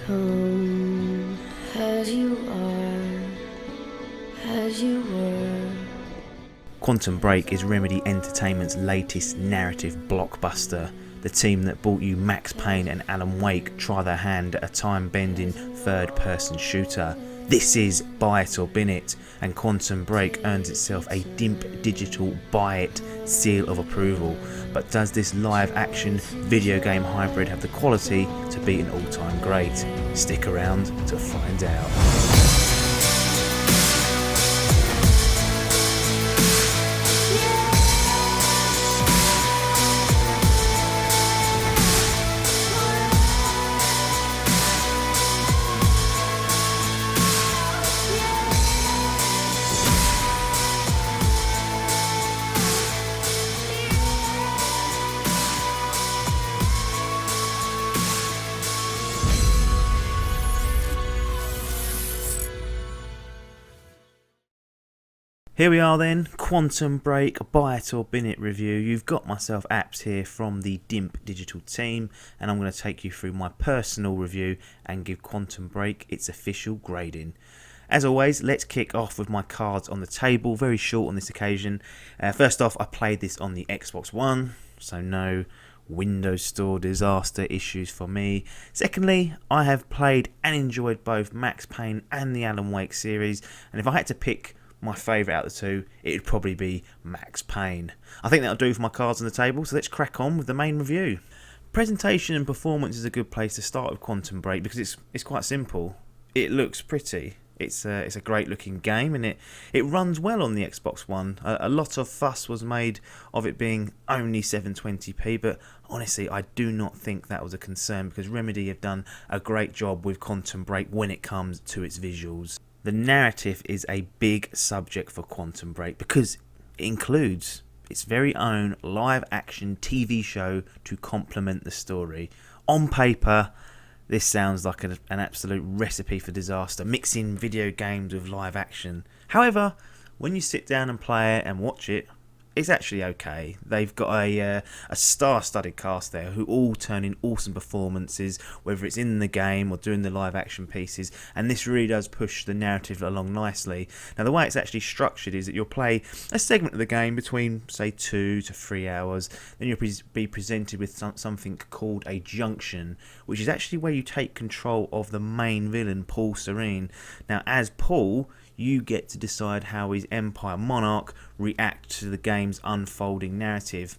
Come as you are, as you were. Quantum Break is Remedy Entertainment's latest narrative blockbuster. The team that brought you Max Payne and Alan Wake try their hand at a time-bending third-person shooter. This is Buy It or Bin It, and Quantum Break earns itself a Dimp Digital Buy It seal of approval. But does this live-action video game hybrid have the quality to be an all-time great? Stick around to find out. Here we are then, Quantum Break, Buy It or Bin It review. You've got myself apps here from the Dimp Digital team, and I'm going to take you through my personal review and give Quantum Break its official grading. As always, let's kick off with my cards on the table, very short on this occasion. First off, I played this on the Xbox One, so no Windows Store disaster issues for me. Secondly, I have played and enjoyed both Max Payne and the Alan Wake series, and if I had to pick my favourite out of the two, it would probably be Max Payne. I think that'll do for my cards on the table, so let's crack on with the main review. Presentation and performance is a good place to start with Quantum Break because it's quite simple. It looks pretty. It's a great looking game, and it runs well on the Xbox One. A lot of fuss was made of it being only 720p, but honestly I do not think that was a concern because Remedy have done a great job with Quantum Break when it comes to its visuals. The narrative is a big subject for Quantum Break because it includes its very own live action TV show to complement the story. On paper, this sounds like an absolute recipe for disaster, mixing video games with live action. However, when you sit down and play it and watch it, it's actually okay. They've got a star-studded cast there who all turn in awesome performances, whether it's in the game or doing the live-action pieces, and this really does push the narrative along nicely. Now, the way it's actually structured is that you'll play a segment of the game between, say, 2 to 3 hours, then you'll be presented with something called a junction, which is actually where you take control of the main villain, Paul Serene. Now, as Paul, you get to decide how his Empire Monarch reacts to the game's unfolding narrative.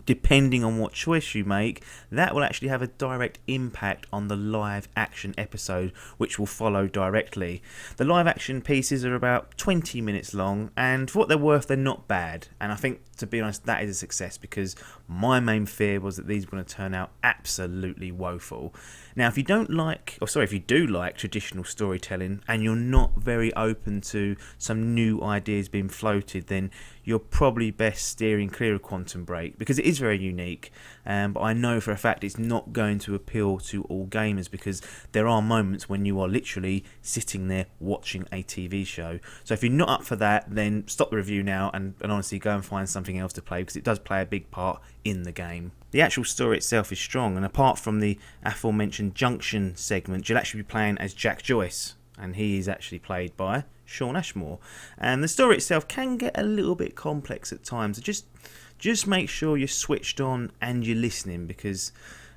Depending on what choice you make, that will actually have a direct impact on the live action episode, which will follow directly. The live action pieces are about 20 minutes long, and for what they're worth, they're not bad. And I think, to be honest, that is a success because my main fear was that these were going to turn out absolutely woeful. Now, if you do like traditional storytelling and you're not very open to some new ideas being floated, then you're probably best steering clear of Quantum Break because it is very unique, but I know for a fact it's not going to appeal to all gamers because there are moments when you are literally sitting there watching a TV show. So if you're not up for that, then stop the review now and honestly go and find something else to play because it does play a big part in the game. The actual story itself is strong, and apart from the aforementioned junction segment, you'll actually be playing as Jack Joyce, and he is actually played by Shawn Ashmore. And the story itself can get a little bit complex at times, so just make sure you're switched on and you're listening because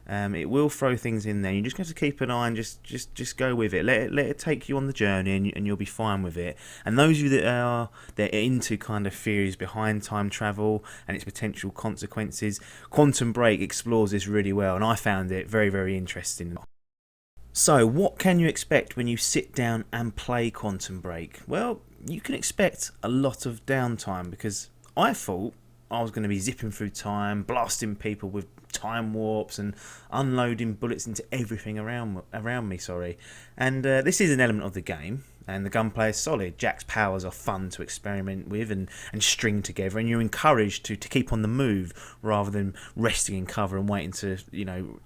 it will throw things in there. You just have to keep an eye and just go with it. Let it take you on the journey, and you'll be fine with it. And those of you that are into kind of theories behind time travel and its potential consequences, Quantum Break explores this really well, and I found it very, very interesting. So, what can you expect when you sit down and play Quantum Break? Well, you can expect a lot of downtime because I thought I was going to be zipping through time, blasting people with time warps and unloading bullets into everything around me. And this is an element of the game, and the gunplay is solid. Jack's powers are fun to experiment with and string together, and you're encouraged to keep on the move rather than resting in cover and waiting to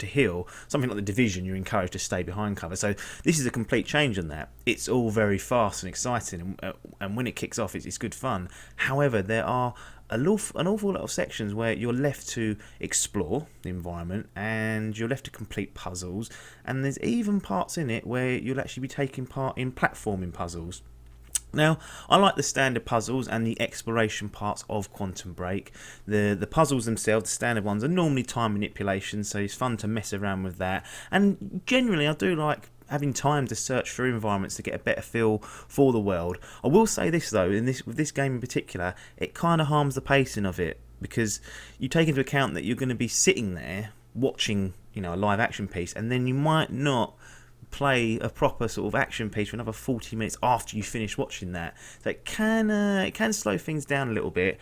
heal. Something like the Division, you're encouraged to stay behind cover. So this is a complete change on that. It's all very fast and exciting, and when it kicks off, it's good fun. However, there are an awful lot of sections where you're left to explore the environment and you're left to complete puzzles, and there's even parts in it where you'll actually be taking part in platforming puzzles. Now, I like the standard puzzles and the exploration parts of Quantum Break. The puzzles themselves, the standard ones, are normally time manipulation, so it's fun to mess around with that. And generally, I do like having time to search through environments to get a better feel for the world. I will say this though, with this game in particular, it kind of harms the pacing of it, because you take into account that you're going to be sitting there watching, a live action piece, and then you might not play a proper sort of action piece for another 40 minutes after you finish watching that. So it can slow things down a little bit.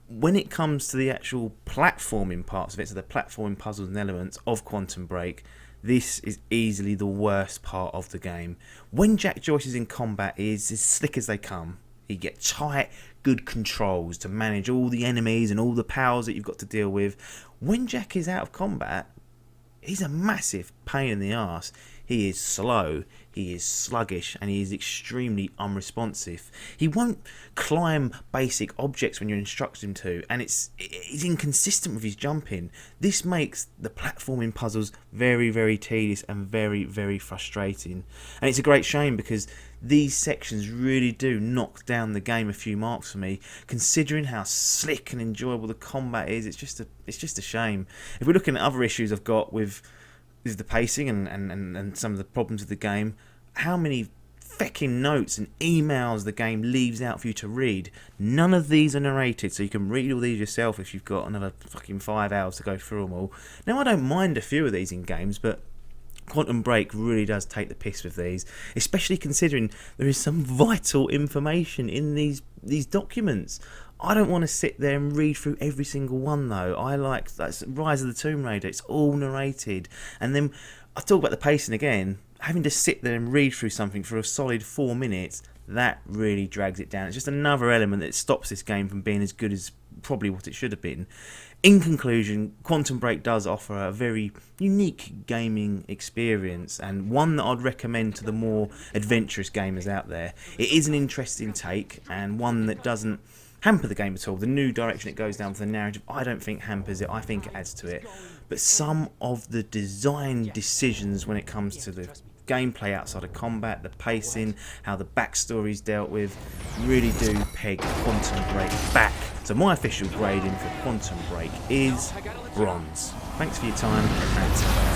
When it comes to the actual platforming parts of it, so the platforming puzzles and elements of Quantum Break, this is easily the worst part of the game. When Jack Joyce is in combat, he is as slick as they come. You get tight, good controls to manage all the enemies and all the powers that you've got to deal with. When Jack is out of combat, he's a massive pain in the arse. He is slow, he is sluggish, and he is extremely unresponsive. He won't climb basic objects when you instruct him to, and he's inconsistent with his jumping. This makes the platforming puzzles very, very tedious and very, very frustrating. And it's a great shame, because these sections really do knock down the game a few marks for me, considering how slick and enjoyable the combat is. It's just a shame. If we're looking at other issues I've got with the pacing and some of the problems with the game, how many fecking notes and emails the game leaves out for you to read. None of these are narrated, so you can read all these yourself if you've got another fucking 5 hours to go through them all. Now, I don't mind a few of these in games, but Quantum Break really does take the piss with these, especially considering there is some vital information in these documents. I don't want to sit there and read through every single one though. That's Rise of the Tomb Raider, it's all narrated. And then I talk about the pacing again, having to sit there and read through something for a solid 4 minutes, that really drags it down. It's just another element that stops this game from being as good as probably what it should have been. In conclusion, Quantum Break does offer a very unique gaming experience, and one that I'd recommend to the more adventurous gamers out there. It is an interesting take, and one that doesn't hamper the game at all. The new direction it goes down for the narrative, I don't think hampers it, I think it adds to it. But some of the design decisions when it comes to the gameplay outside of combat, the pacing, how the backstory's dealt with, really do peg Quantum Break back. So my official grading for Quantum Break is bronze. Thanks for your time, and